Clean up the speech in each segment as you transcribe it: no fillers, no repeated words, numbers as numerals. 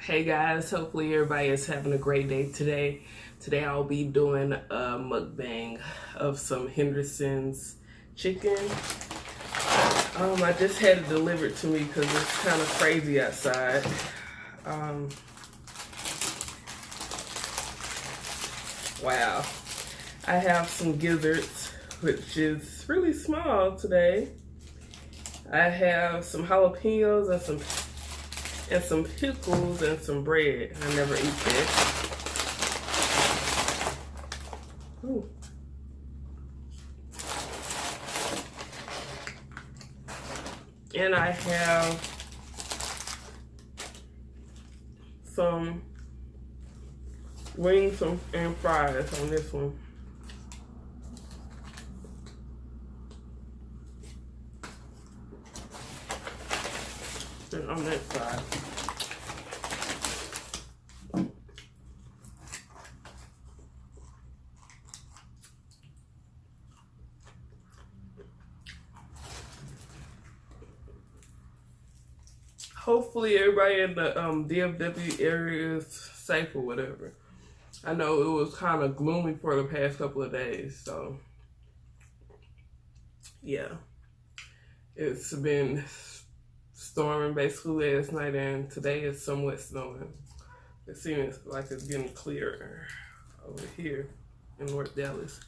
Hey guys, hopefully everybody is having a great day today. Today I'll be doing a mukbang of some Henderson's chicken. I just had it delivered to me because it's kind of crazy outside. Wow. I have some gizzards, which is really small today. I have some jalapenos and some pickles and some bread. I never eat that. Ooh. And I have some wings and fries on this one. And on that side. Hopefully everybody in the DFW area is safe or whatever. I know it was kind of gloomy for the past couple of days, so yeah. It's been storming basically last night, and today is somewhat snowing. It seems like it's getting clearer over here in North Dallas.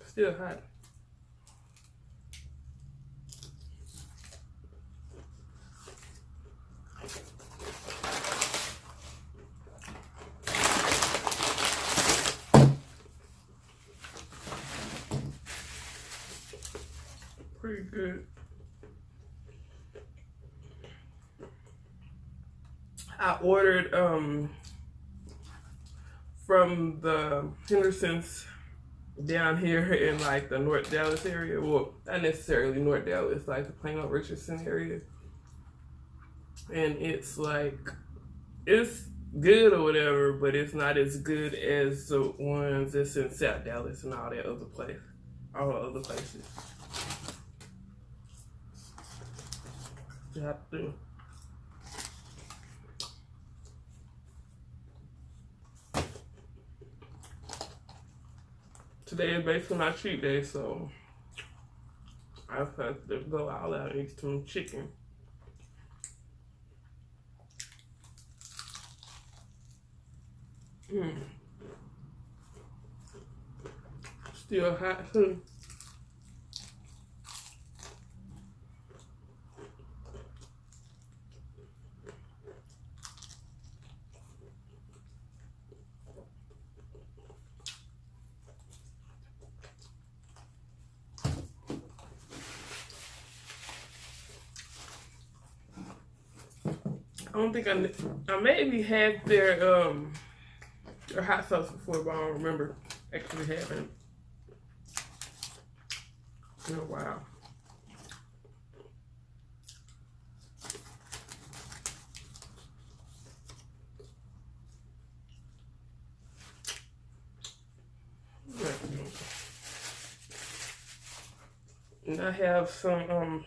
Still hot. Pretty good. I ordered from the Henderson's down here in like the North Dallas area. Well, not necessarily North Dallas, like the Plano Richardson area. And it's like, it's good or whatever, but it's not as good as the ones that's in South Dallas and all that other place, all the other places. You have to. Today is basically my cheat day, so I have to go all out and eat some chicken. Still hot too. I don't think I maybe had their hot sauce before, but I don't remember actually having it in a while. And I have some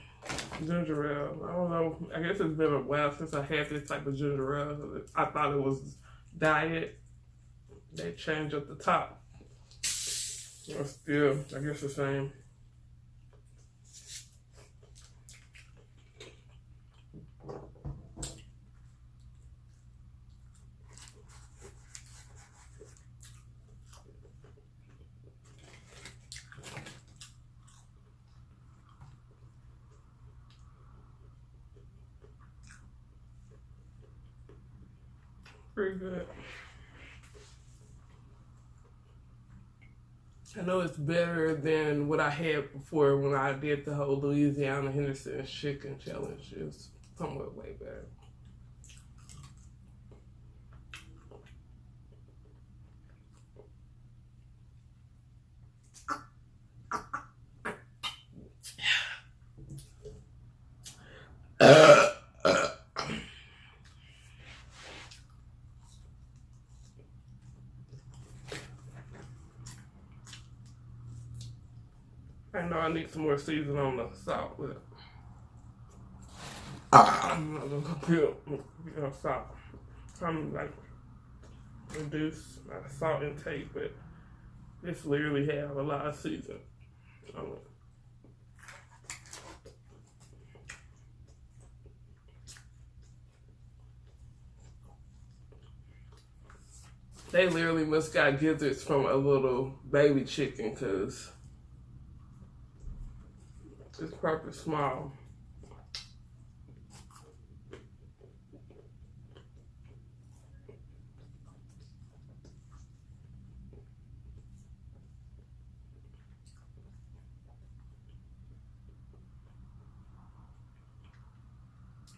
ginger ale. I don't know. I guess it's been a while since I had this type of ginger ale. I thought it was diet. They changed up the top. But still, I guess the same. Pretty good. I know it's better than what I had before when I did the whole Louisiana Henderson chicken challenge. It's somewhat way better. I know I need some more seasoning on the salt with it. I'm not gonna put salt. I'm like reduce my salt intake, but this literally have a lot of seasoning on it. They literally must got gizzards from a little baby chicken because it's proper small.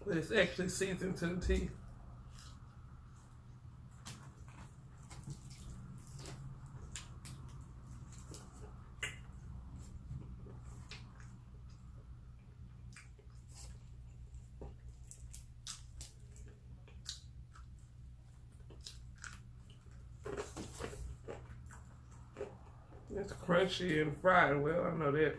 But it's actually seasoned to the teeth. It's crunchy and fried well, I know that.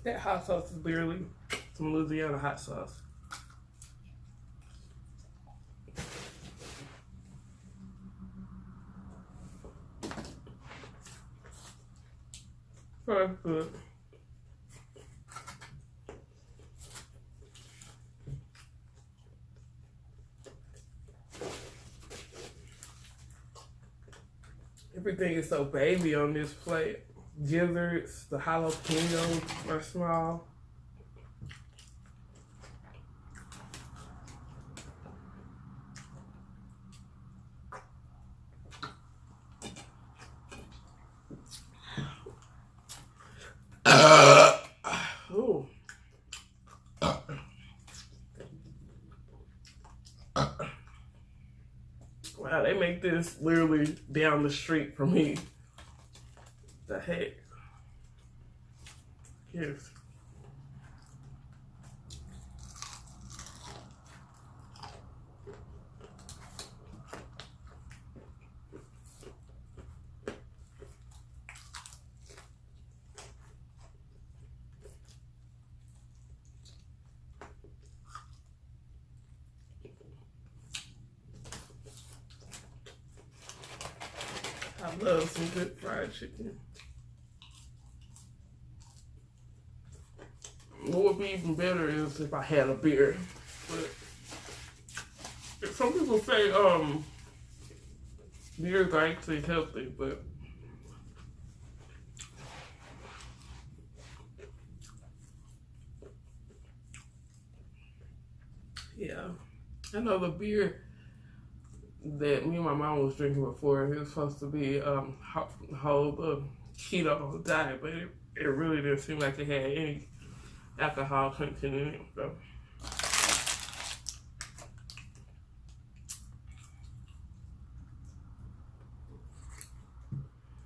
That hot sauce is literally some Louisiana hot sauce. So that's good. Everything is so baby on this plate. Gizzards, the jalapenos are small. Ooh. Wow, they make this literally down the street from me. The heck? Yes. I love some good fried chicken. What would be even better is if I had a beer. But some people say beers are actually healthy, but yeah. I know the beer that me and my mom was drinking before, it was supposed to be whole keto diet, but it really didn't seem like it had any alcohol content in it. So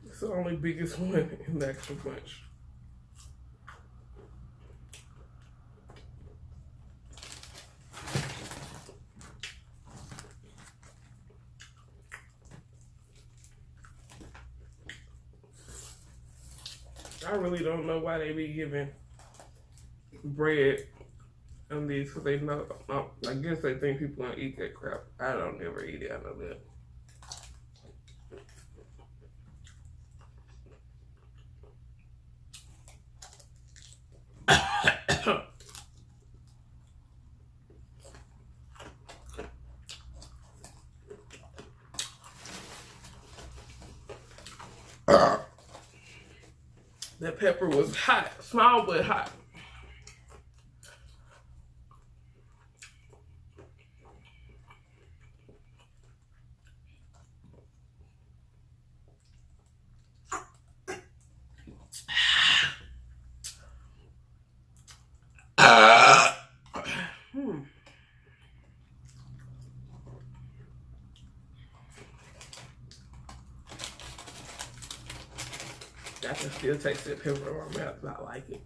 it's the only biggest one in the extra bunch. I really don't know why they be giving bread on these, because they know, I guess they think people don't eat that crap. I don't ever eat it, I know that. That pepper was hot, small but hot. I can still taste that pepper on my mouth. I like it.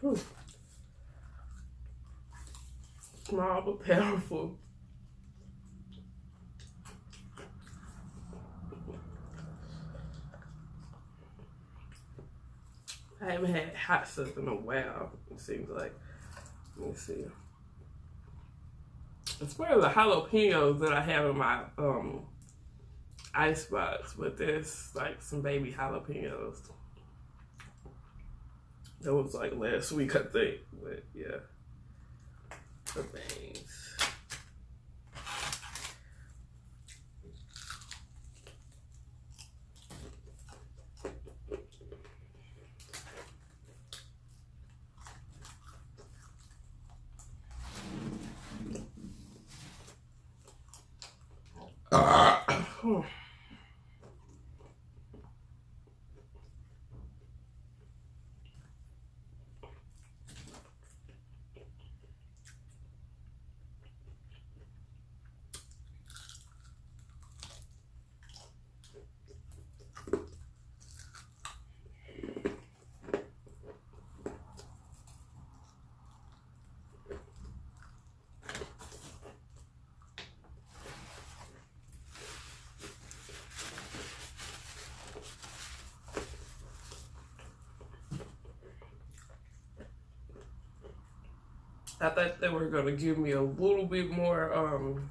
Whew. Small but powerful. I haven't had hot stuff in a while, it seems like. Let me see. It's part of the jalapenos that I have in my icebox, but there's like some baby jalapenos. That was like last week, I think. But yeah, the veins. I thought they were gonna give me a little bit more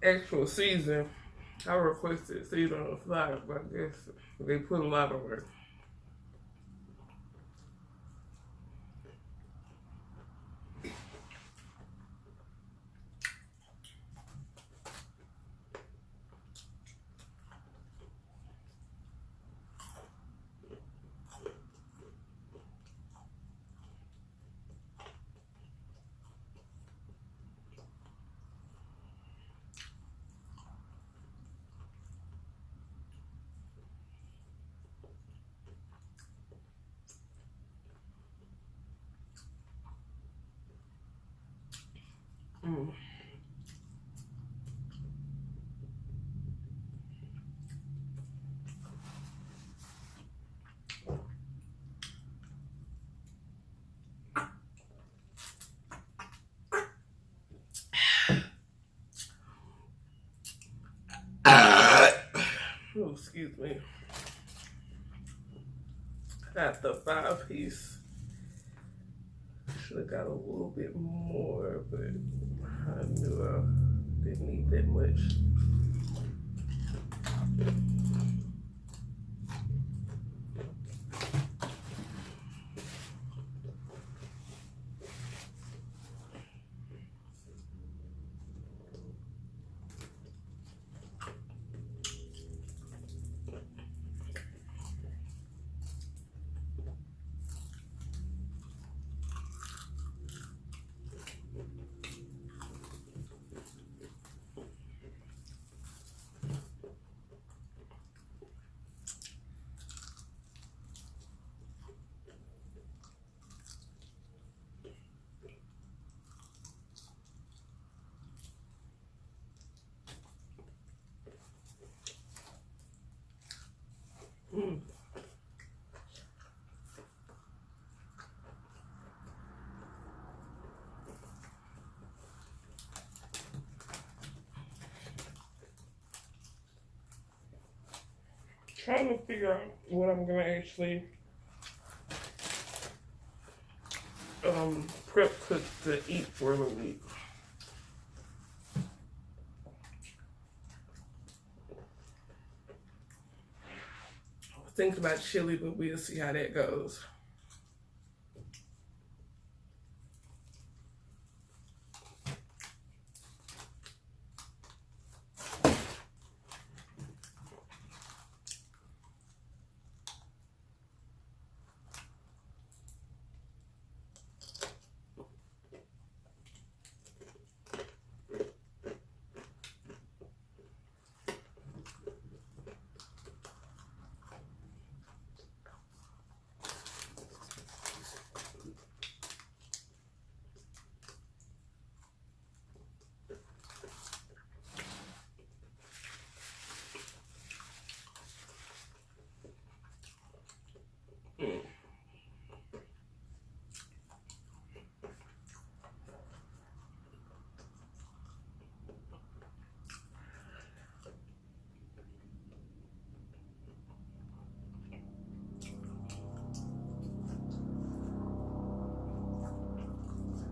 actual season. I requested season on the fly, but I guess they put a lot on it. Mm. Oh, excuse me. Got the 5-piece. Should have got a little bit more, but I knew I didn't need that much. Mm. Trying to figure out what I'm gonna actually prep cook to eat for the week. I was thinking about chili, but we'll see how that goes.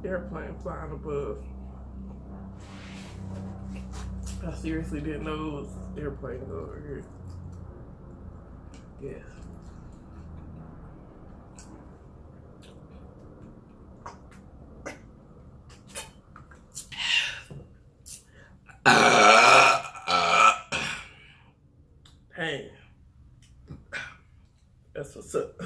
airplane flying above. I seriously didn't know it was airplanes over here. Yes. Dang. That's what's up.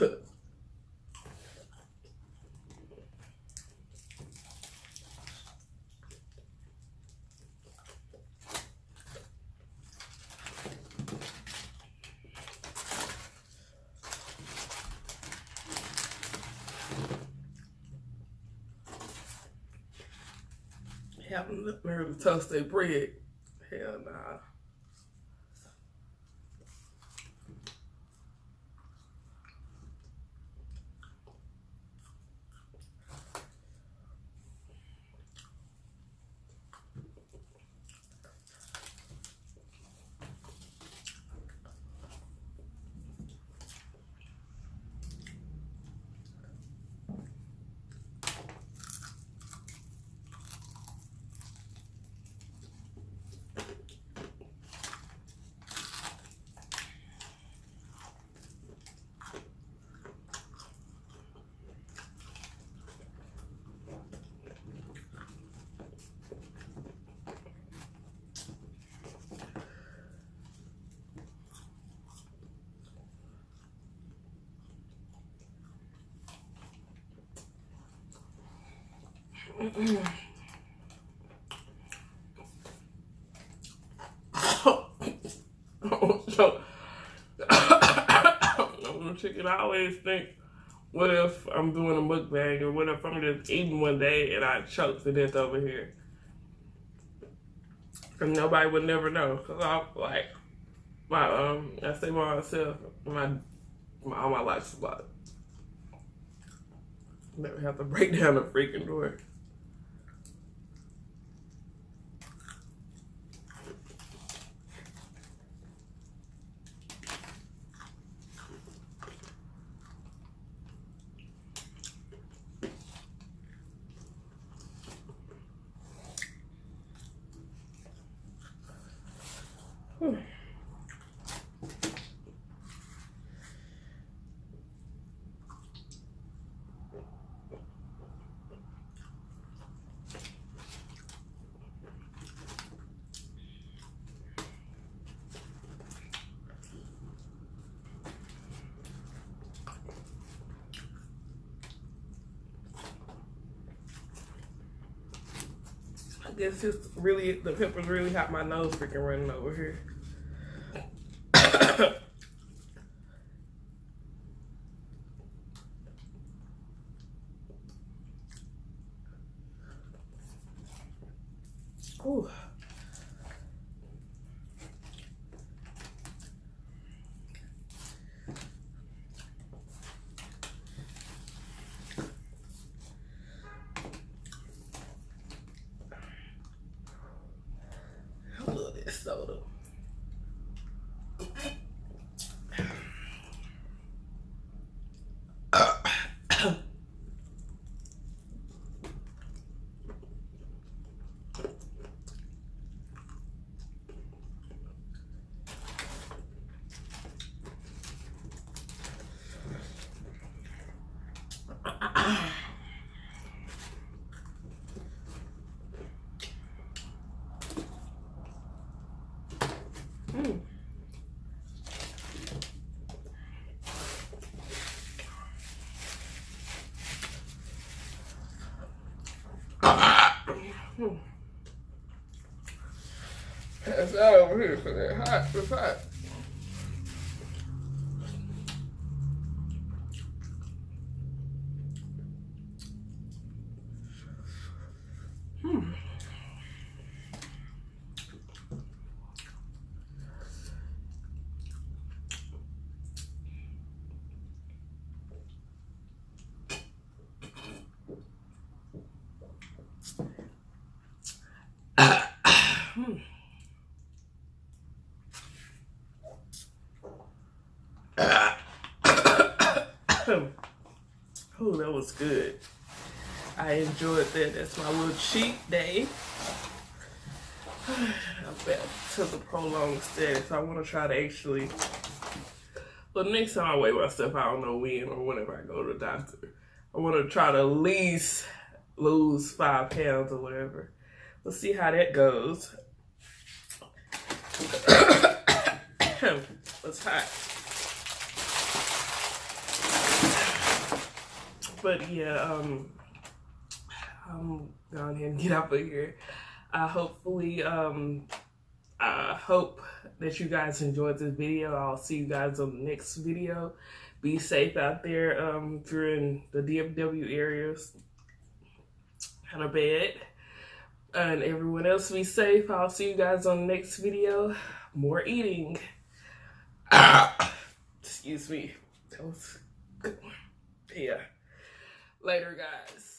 Having the nerve to toast their bread. Hell nah. So, chicken, I always think, what if I'm doing a mukbang, or what if I'm just eating one day and I choke to death over here? And nobody would never know, because I like, I stay by myself, all my life supply. Never have to break down the freaking door. I guess it's really, the peppers really have my nose freaking running over here. Ooh. I love this soda. Pass out over here for that hot. It's hot. Oh, that was good. I enjoyed that. That's my little cheat day. I'm back to the prolonged status. I want to try to actually, but next time I weigh myself, I don't know when or whenever I go to the doctor, I want to try to at least lose 5 pounds or whatever. Let's see how that goes. It's hot. But yeah, I'm going ahead and get up of here. I hope that you guys enjoyed this video. I'll see you guys on the next video. Be safe out there if you're in the DFW areas. Kind of bad. And everyone else be safe. I'll see you guys on the next video. More eating. Excuse me. That was good. Yeah. Later, guys.